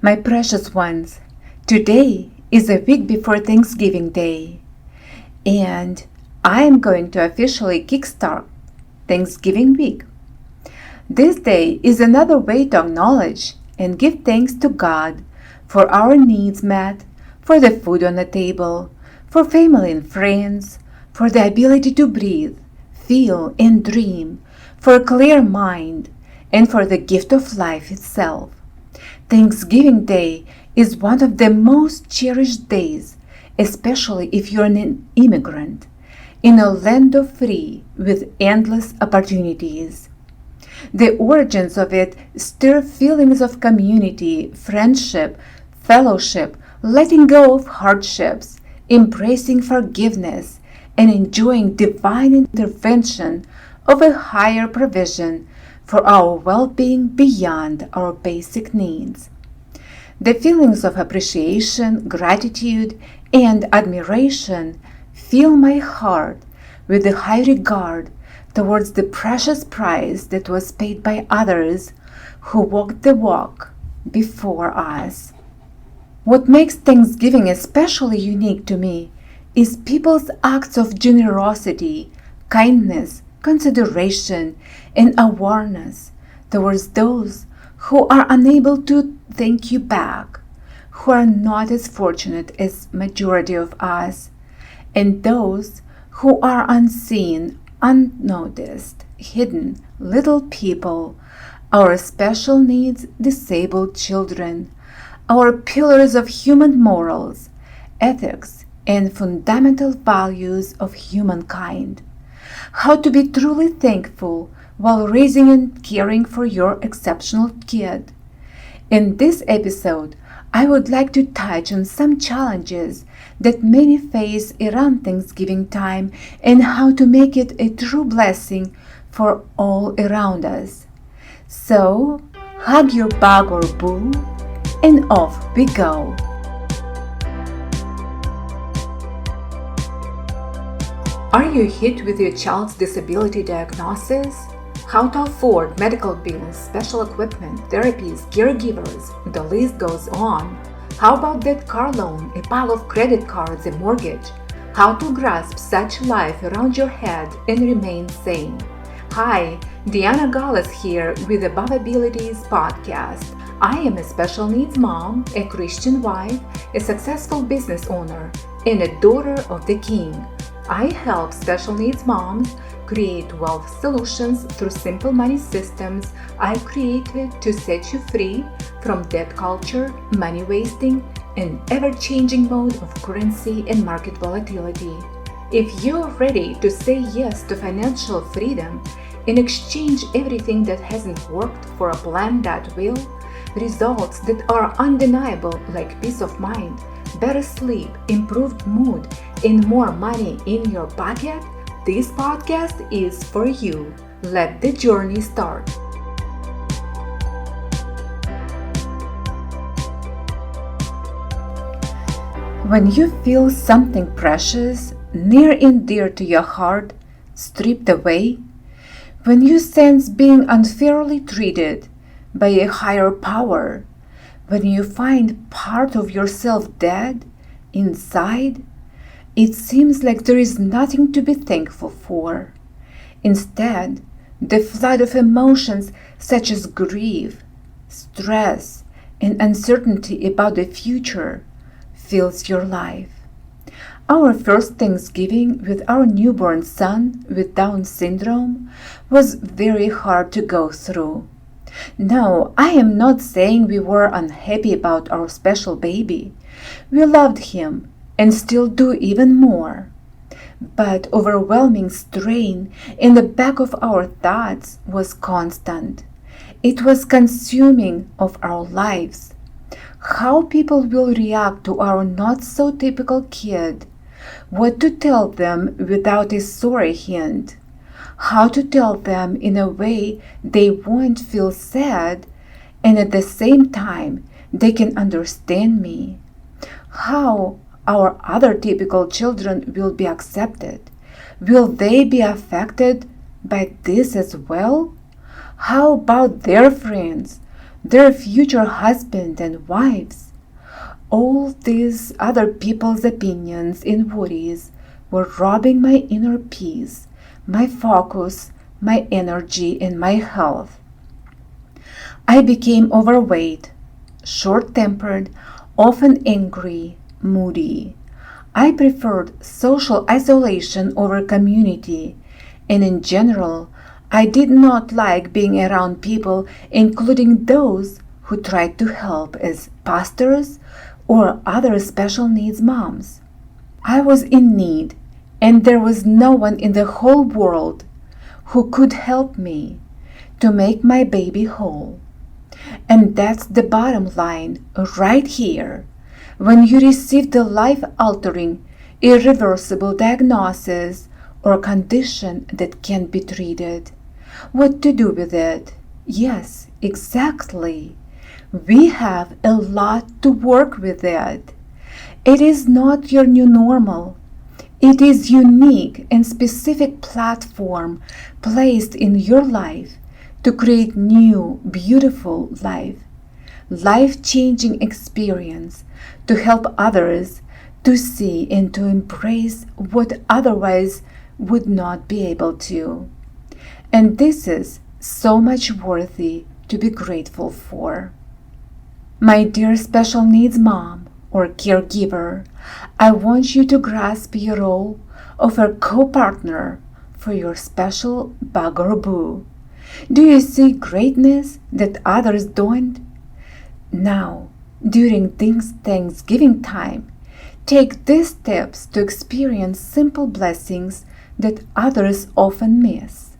My precious ones, today is a week before Thanksgiving Day, and I am going to officially kickstart Thanksgiving week. This day is another way to acknowledge and give thanks to God for our needs met, for the food on the table, for family and friends, for the ability to breathe, feel, and dream, for a clear mind, and for the gift of life itself. Thanksgiving Day is one of the most cherished days, especially if you're an immigrant, in a land of free with endless opportunities. The origins of it stir feelings of community, friendship, fellowship, letting go of hardships, embracing forgiveness, and enjoying divine intervention of a higher provision for our well-being beyond our basic needs. The feelings of appreciation, gratitude, and admiration fill my heart with a high regard towards the precious price that was paid by others who walked the walk before us. What makes Thanksgiving especially unique to me is people's acts of generosity, kindness, consideration, and awareness towards those who are unable to thank you back, who are not as fortunate as majority of us, and those who are unseen, unnoticed, hidden little people, our special needs disabled children, our pillars of human morals, ethics, and fundamental values of humankind. How to be truly thankful while raising and caring for your exceptional kid. In this episode, I would like to touch on some challenges that many face around Thanksgiving time and how to make it a true blessing for all around us. So, hug your bug or boo, and off we go. Are you hit with your child's disability diagnosis? How to afford medical bills, special equipment, therapies, caregivers, the list goes on. How about that car loan, a pile of credit cards, a mortgage? How to grasp such life around your head and remain sane? Hi, Diana Gallus here with Above Abilities podcast. I am a special needs mom, a Christian wife, a successful business owner, and a daughter of the King. I help special needs moms create wealth solutions through simple money systems I created to set you free from debt culture, money wasting, and ever-changing mode of currency and market volatility. If you're ready to say yes to financial freedom and exchange everything that hasn't worked for a plan that will, results that are undeniable like peace of mind, better sleep, improved mood, and more money in your pocket, this podcast is for you. Let the journey start. When you feel something precious, near and dear to your heart, stripped away, when you sense being unfairly treated by a higher power, when you find part of yourself dead inside, it seems like there is nothing to be thankful for. Instead, the flood of emotions such as grief, stress, and uncertainty about the future fills your life. Our first Thanksgiving with our newborn son with Down syndrome was very hard to go through. No, I am not saying we were unhappy about our special baby. We loved him and still do even more. But overwhelming strain in the back of our thoughts was constant. It was consuming of our lives. How people will react to our not so typical kid. What to tell them without a sorry hint. How to tell them in a way they won't feel sad and at the same time they can understand me. How our other typical children will be accepted. Will they be affected by this as well? How about their friends, their future husband and wives. All these other people's opinions and worries were robbing my inner peace, my focus, my energy, and my health. I became overweight, short-tempered, often angry, moody. I preferred social isolation over community, and in general, I did not like being around people, including those who tried to help as pastors or other special needs moms. I was in need, and there was no one in the whole world who could help me to make my baby whole. And that's the bottom line right here. When you receive the life-altering, irreversible diagnosis or condition that can't be treated, what to do with it? Yes, exactly. We have a lot to work with it. It is not your new normal. It is unique and specific platform placed in your life to create new, beautiful life-changing experience to help others to see and to embrace what otherwise would not be able to. And this is so much worthy to be grateful for. My dear special needs mom or caregiver, I want you to grasp your role of a co-partner for your special bugaboo. Do you see greatness that others don't? Now, during this Thanksgiving time, take these steps to experience simple blessings that others often miss.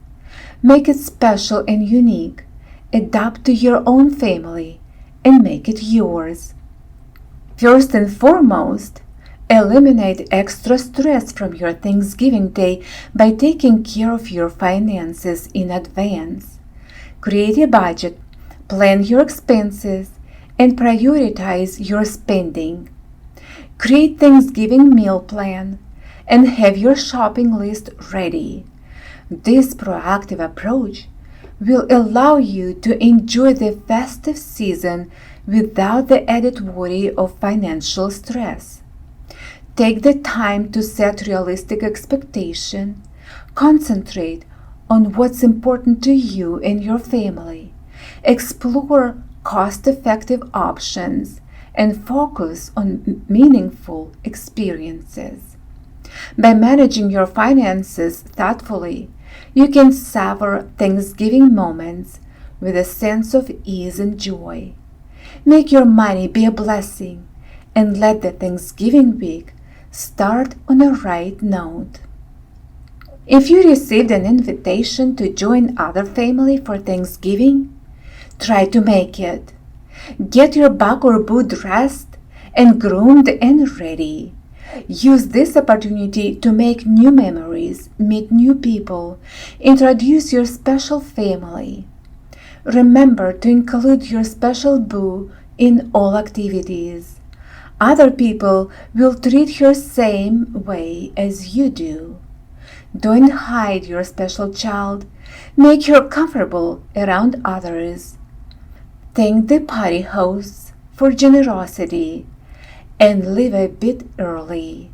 Make it special and unique. Adapt to your own family and make it yours. First and foremost, eliminate extra stress from your Thanksgiving day by taking care of your finances in advance. Create a budget, plan your expenses, and prioritize your spending. Create Thanksgiving meal plan and have your shopping list ready. This proactive approach will allow you to enjoy the festive season without the added worry of financial stress. Take the time to set realistic expectations. Concentrate on what's important to you and your family. Explore cost-effective options and focus on meaningful experiences. By managing your finances thoughtfully, you can savor Thanksgiving moments with a sense of ease and joy. Make your money be a blessing and let the Thanksgiving week start on a right note. If you received an invitation to join other family for Thanksgiving, try to make it. Get your bugaboo dressed and groomed and ready. Use this opportunity to make new memories, meet new people, introduce your special family. Remember to include your special boo in all activities. Other people will treat her same way as you do. Don't hide your special child. Make her comfortable around others. Thank the party hosts for generosity and leave a bit early.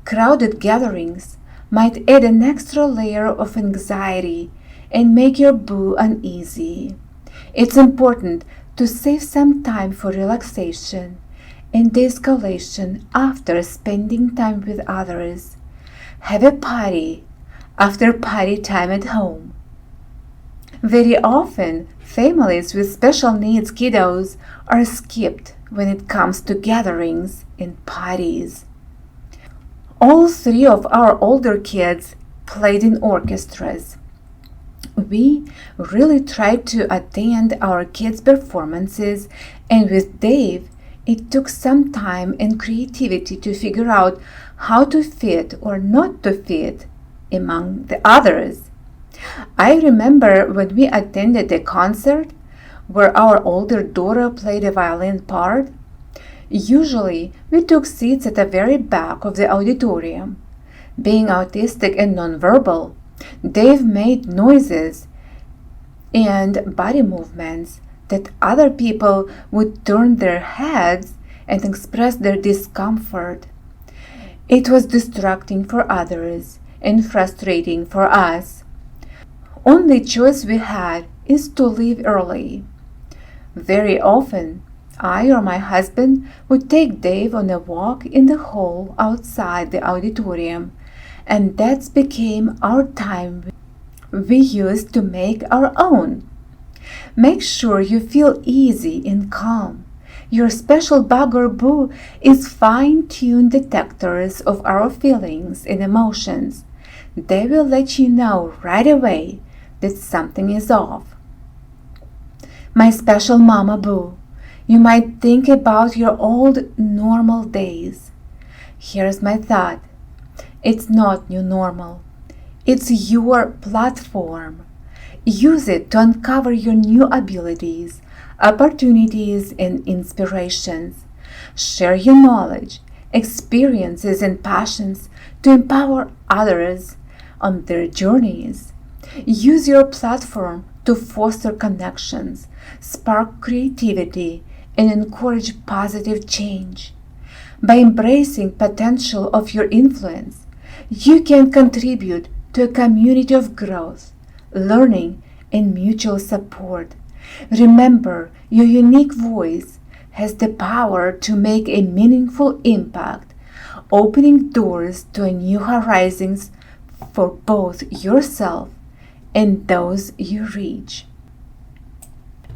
Crowded gatherings might add an extra layer of anxiety and make your boo uneasy. It's important to save some time for relaxation and de-escalation after spending time with others. Have a party after party time at home. Very often, families with special needs kiddos are skipped when it comes to gatherings and parties. All three of our older kids played in orchestras. We really tried to attend our kids' performances, and with Dave, it took some time and creativity to figure out how to fit or not to fit among the others. I remember when we attended a concert where our older daughter played a violin part. Usually, we took seats at the very back of the auditorium. Being autistic and nonverbal, Dave made noises and body movements that other people would turn their heads and express their discomfort. It was distracting for others and frustrating for us. Only choice we had is to leave early. Very often, I or my husband would take Dave on a walk in the hall outside the auditorium, and that became our time we used to make our own. Make sure you feel easy and calm. Your special bug or boo is fine-tuned detectors of our feelings and emotions. They will let you know right away that something is off. My special mama boo, you might think about your old normal days. Here's my thought. It's not new normal. It's your platform. Use it to uncover your new abilities, opportunities, and inspirations. Share your knowledge, experiences, and passions to empower others on their journeys. Use your platform to foster connections, spark creativity, and encourage positive change. By embracing potential of your influence, you can contribute to a community of growth, learning, and mutual support. Remember, your unique voice has the power to make a meaningful impact, opening doors to new horizons for both yourself and those you reach.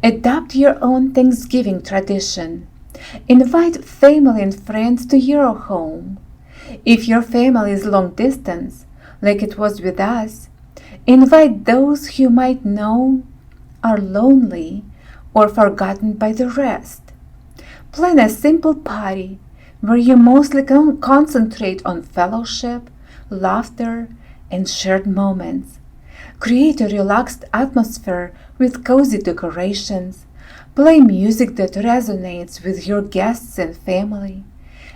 Adopt your own Thanksgiving tradition. Invite family and friends to your home. If your family is long distance, like it was with us, invite those who might know are lonely or forgotten by the rest. Plan a simple party where you mostly concentrate on fellowship, laughter, and shared moments. Create a relaxed atmosphere with cozy decorations. Play music that resonates with your guests and family.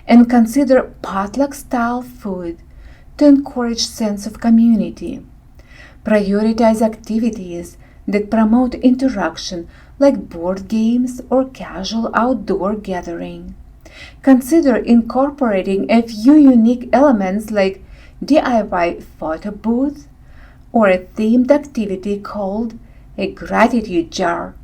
And consider potluck-style food to encourage sense of community. Prioritize activities that promote interaction like board games or casual outdoor gathering. Consider incorporating a few unique elements like DIY photo booth or a themed activity called a gratitude jar.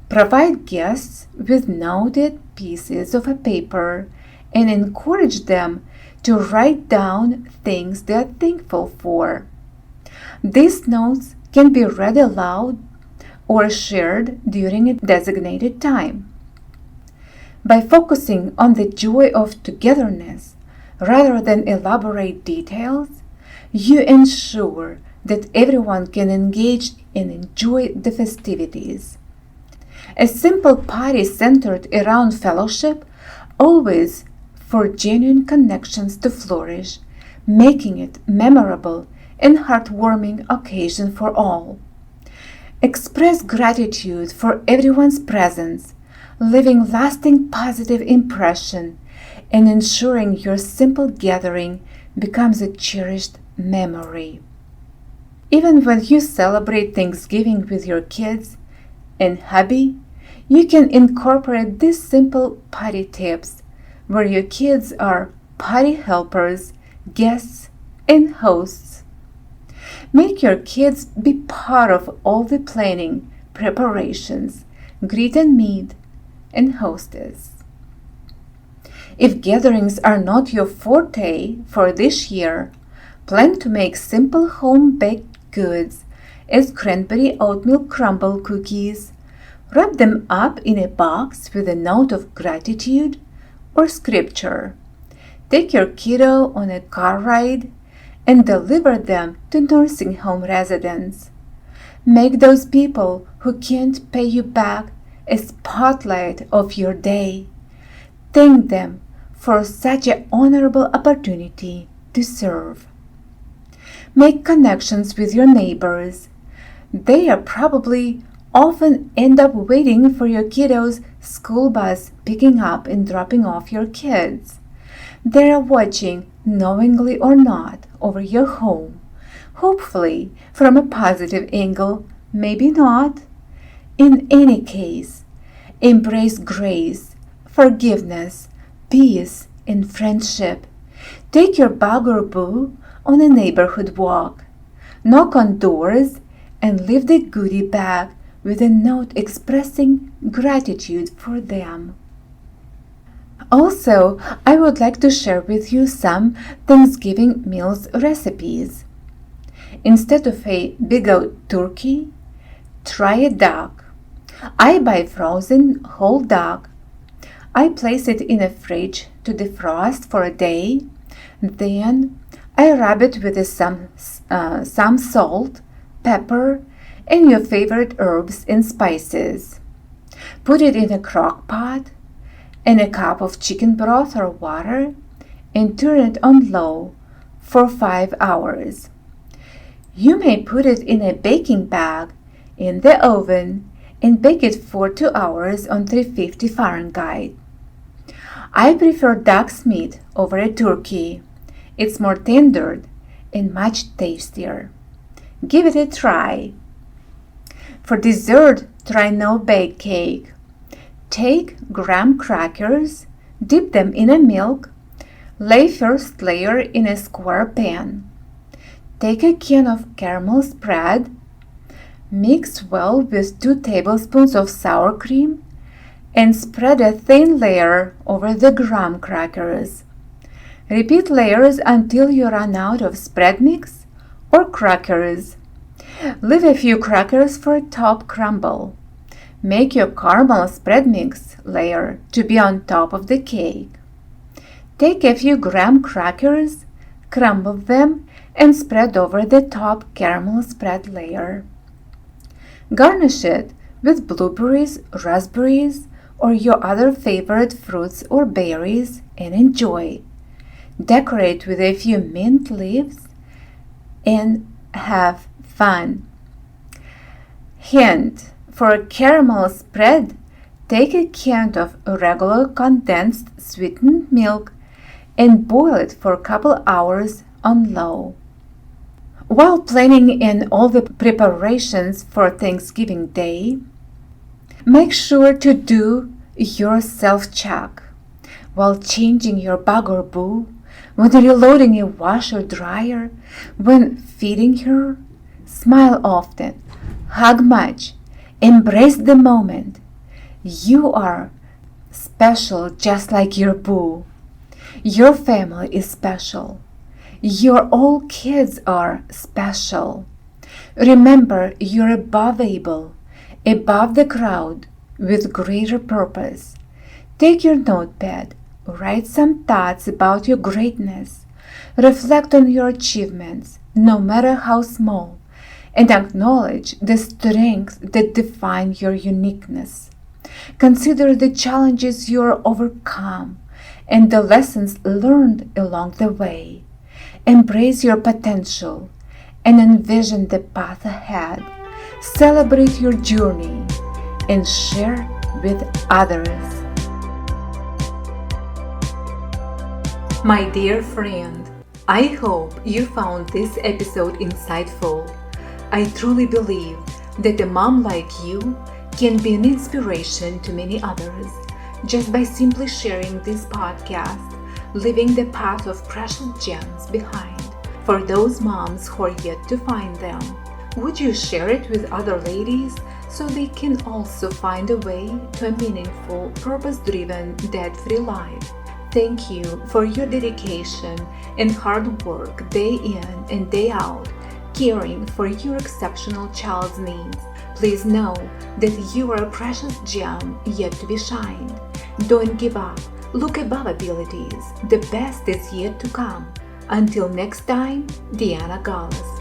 Provide guests with noted pieces of a paper and encourage them to write down things they are thankful for. These notes can be read aloud or shared during a designated time. By focusing on the joy of togetherness rather than elaborate details, you ensure that everyone can engage and enjoy the festivities. A simple party centered around fellowship always for genuine connections to flourish, making it memorable and heartwarming occasion for all. Express gratitude for everyone's presence, leaving lasting positive impression and ensuring your simple gathering becomes a cherished memory. Even when you celebrate Thanksgiving with your kids and hubby, you can incorporate these simple party tips where your kids are party helpers, guests, and hosts. Make your kids be part of all the planning, preparations, greet and meet, and hostess. If gatherings are not your forte for this year, plan to make simple home-baked goods as cranberry oatmeal crumble cookies. Wrap them up in a box with a note of gratitude or scripture. Take your kiddo on a car ride and deliver them to nursing home residents. Make those people who can't pay you back a spotlight of your day. Thank them for such an honorable opportunity to serve. Make connections with your neighbors. They are probably often end up waiting for your kiddo's school bus picking up and dropping off your kids. They are watching, knowingly or not, over your home, hopefully from a positive angle, maybe not. In any case, embrace grace, forgiveness, peace, and friendship. Take your bugaboo on a neighborhood walk. Knock on doors and leave the goodie bag with a note expressing gratitude for them. Also, I would like to share with you some Thanksgiving meals recipes. Instead of a big old turkey, try a duck. I buy frozen whole duck. I place it in a fridge to defrost for a day. Then I rub it with some salt, pepper, and your favorite herbs and spices. Put it in a crock pot and a cup of chicken broth or water and turn it on low for 5 hours. You may put it in a baking bag in the oven and bake it for 2 hours on 350 Fahrenheit. I prefer duck's meat over a turkey. It's more tender and much tastier. Give it a try. For dessert, try no-bake cake. Take graham crackers, dip them in a milk, lay first layer in a square pan. Take a can of caramel spread, mix well with 2 tablespoons of sour cream, and spread a thin layer over the graham crackers. Repeat layers until you run out of spread mix or crackers. Leave a few crackers for a top crumble. Make your caramel spread mix layer to be on top of the cake. Take a few graham crackers, crumble them, and spread over the top caramel spread layer. Garnish it with blueberries, raspberries, or your other favorite fruits or berries and enjoy. Decorate with a few mint leaves and have fun. Hint: for a caramel spread, take a can of regular condensed sweetened milk and boil it for a couple hours on low. While planning in all the preparations for Thanksgiving Day, make sure to do your self-check. While changing your bugaboo, when reloading a washer dryer, when feeding her, smile often, hug much, embrace the moment. You are special just like your boo. Your family is special. Your all kids are special. Remember, you're above able, above the crowd, with greater purpose. Take your notepad, write some thoughts about your greatness, reflect on your achievements, no matter how small, and acknowledge the strengths that define your uniqueness. Consider the challenges you are overcome and the lessons learned along the way. Embrace your potential and envision the path ahead. Celebrate your journey and share with others. My dear friend, I hope you found this episode insightful. I truly believe that a mom like you can be an inspiration to many others just by simply sharing this podcast, leaving the path of precious gems behind for those moms who are yet to find them. Would you share it with other ladies so they can also find a way to a meaningful, purpose-driven, debt-free life? Thank you for your dedication and hard work day in and day out, caring for your exceptional child's needs. Please know that you are a precious gem yet to be shined. Don't give up. Look above abilities. The best is yet to come. Until next time, Diana Gallus.